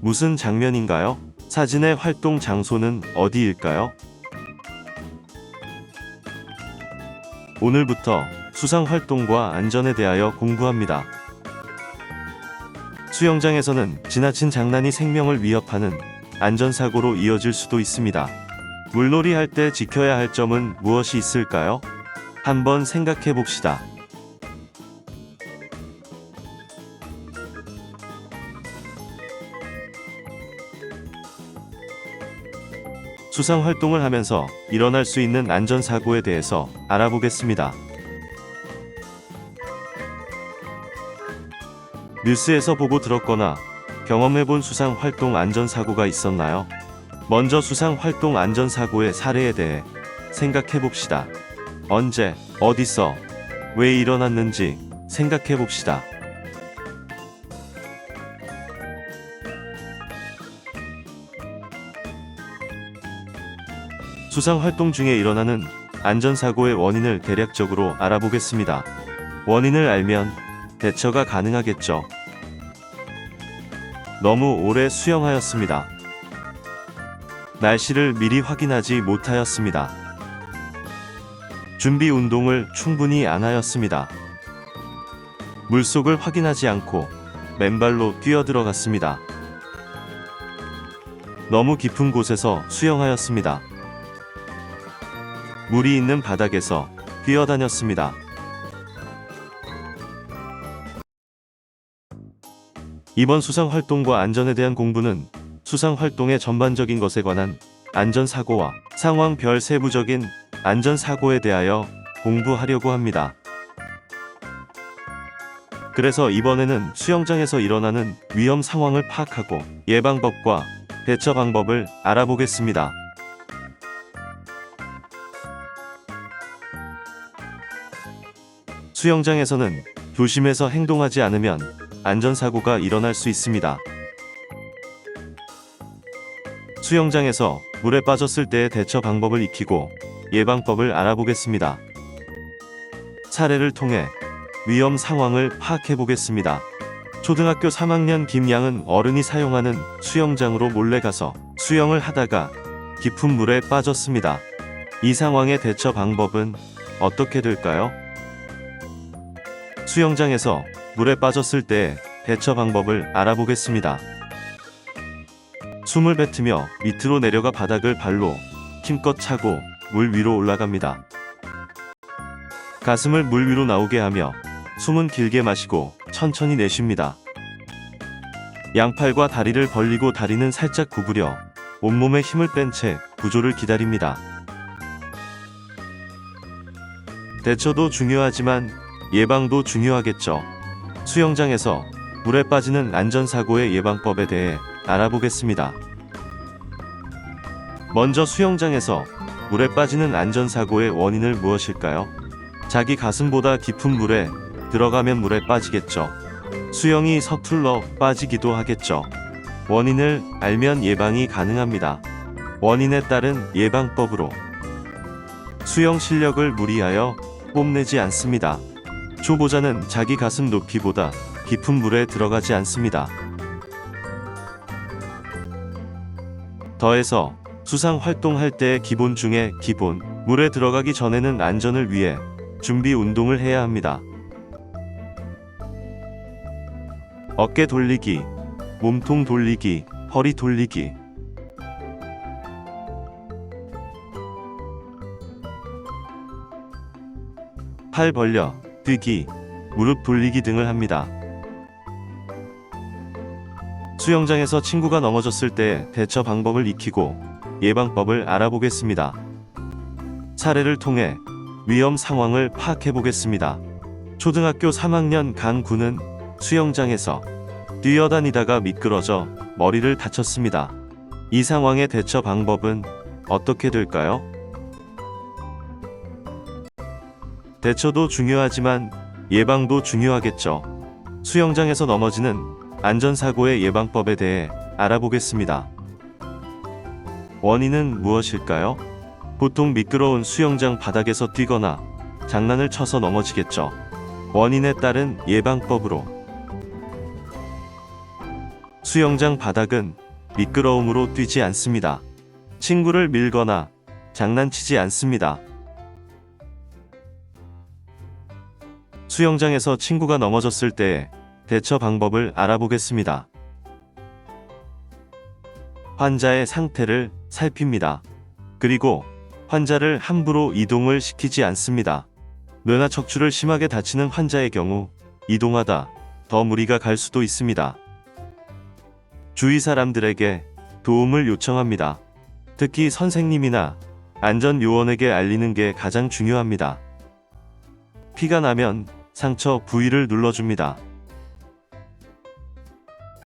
무슨 장면인가요? 사진의 활동 장소는 어디일까요? 오늘부터 수상 활동과 안전에 대하여 공부합니다. 수영장에서는 지나친 장난이 생명을 위협하는 안전사고로 이어질 수도 있습니다. 물놀이 할 때 지켜야 할 점은 무엇이 있을까요? 한번 생각해 봅시다. 수상 활동을 하면서 일어날 수 있는 안전사고에 대해서 알아보겠습니다. 뉴스에서 보고 들었거나 경험해본 수상 활동 안전사고가 있었나요? 먼저 수상 활동 안전사고의 사례에 대해 생각해 봅시다. 언제, 어디서, 왜 일어났는지 생각해 봅시다. 수상 활동 중에 일어나는 안전사고의 원인을 대략적으로 알아보겠습니다. 원인을 알면 대처가 가능하겠죠. 너무 오래 수영하였습니다. 날씨를 미리 확인하지 못하였습니다. 준비 운동을 충분히 안 하였습니다. 물속을 확인하지 않고 맨발로 뛰어들어갔습니다. 너무 깊은 곳에서 수영하였습니다. 물이 있는 바닥에서 뛰어다녔습니다. 이번 수상 활동과 안전에 대한 공부는 수상 활동의 전반적인 것에 관한 안전사고와 상황별 세부적인 안전사고에 대하여 공부하려고 합니다. 그래서 이번에는 수영장에서 일어나는 위험 상황을 파악하고 예방법과 대처 방법을 알아보겠습니다. 수영장에서는 조심해서 행동하지 않으면 안전사고가 일어날 수 있습니다. 수영장에서 물에 빠졌을 때의 대처 방법을 익히고 예방법을 알아보겠습니다. 사례를 통해 위험 상황을 파악해 보겠습니다. 초등학교 3학년 김양은 어른이 사용하는 수영장으로 몰래 가서 수영을 하다가 깊은 물에 빠졌습니다. 이 상황의 대처 방법은 어떻게 될까요? 수영장에서 물에 빠졌을 때 대처 방법을 알아보겠습니다. 숨을 뱉으며 밑으로 내려가 바닥을 발로 힘껏 차고 물 위로 올라갑니다. 가슴을 물 위로 나오게 하며 숨은 길게 마시고 천천히 내쉽니다. 양팔과 다리를 벌리고 다리는 살짝 구부려 온몸에 힘을 뺀 채 구조를 기다립니다. 대처도 중요하지만 예방도 중요하겠죠. 수영장에서 물에 빠지는 안전사고의 예방법에 대해 알아보겠습니다. 먼저 수영장에서 물에 빠지는 안전사고의 원인은 무엇일까요? 자기 가슴보다 깊은 물에 들어가면 물에 빠지겠죠. 수영이 서툴러 빠지기도 하겠죠. 원인을 알면 예방이 가능합니다. 원인에 따른 예방법으로 수영 실력을 무리하여 뽐내지 않습니다. 초보자는 자기 가슴 높이보다 깊은 물에 들어가지 않습니다. 더해서 수상 활동할 때의 기본 중에 기본, 물에 들어가기 전에는 안전을 위해 준비 운동을 해야 합니다. 어깨 돌리기, 몸통 돌리기, 허리 돌리기. 팔 벌려 뛰기, 무릎 돌리기 등을 합니다. 수영장에서 친구가 넘어졌을 때 대처 방법을 익히고 예방법을 알아보겠습니다. 사례를 통해 위험 상황을 파악해 보겠습니다. 초등학교 3학년 강 군은 수영장에서 뛰어다니다가 미끄러져 머리를 다쳤습니다. 이 상황의 대처 방법은 어떻게 될까요? 대처도 중요하지만 예방도 중요하겠죠. 수영장에서 넘어지는 안전사고의 예방법에 대해 알아보겠습니다. 원인은 무엇일까요? 보통 미끄러운 수영장 바닥에서 뛰거나 장난을 쳐서 넘어지겠죠. 원인에 따른 예방법으로 수영장 바닥은 미끄러움으로 뛰지 않습니다. 친구를 밀거나 장난치지 않습니다. 수영장에서 친구가 넘어졌을 때의 대처 방법을 알아보겠습니다. 환자의 상태를 살핍니다. 그리고 환자를 함부로 이동을 시키지 않습니다. 뇌나 척추를 심하게 다치는 환자의 경우 이동하다 더 무리가 갈 수도 있습니다. 주위 사람들에게 도움을 요청합니다. 특히 선생님이나 안전요원에게 알리는 게 가장 중요합니다. 피가 나면 상처 부위를 눌러줍니다.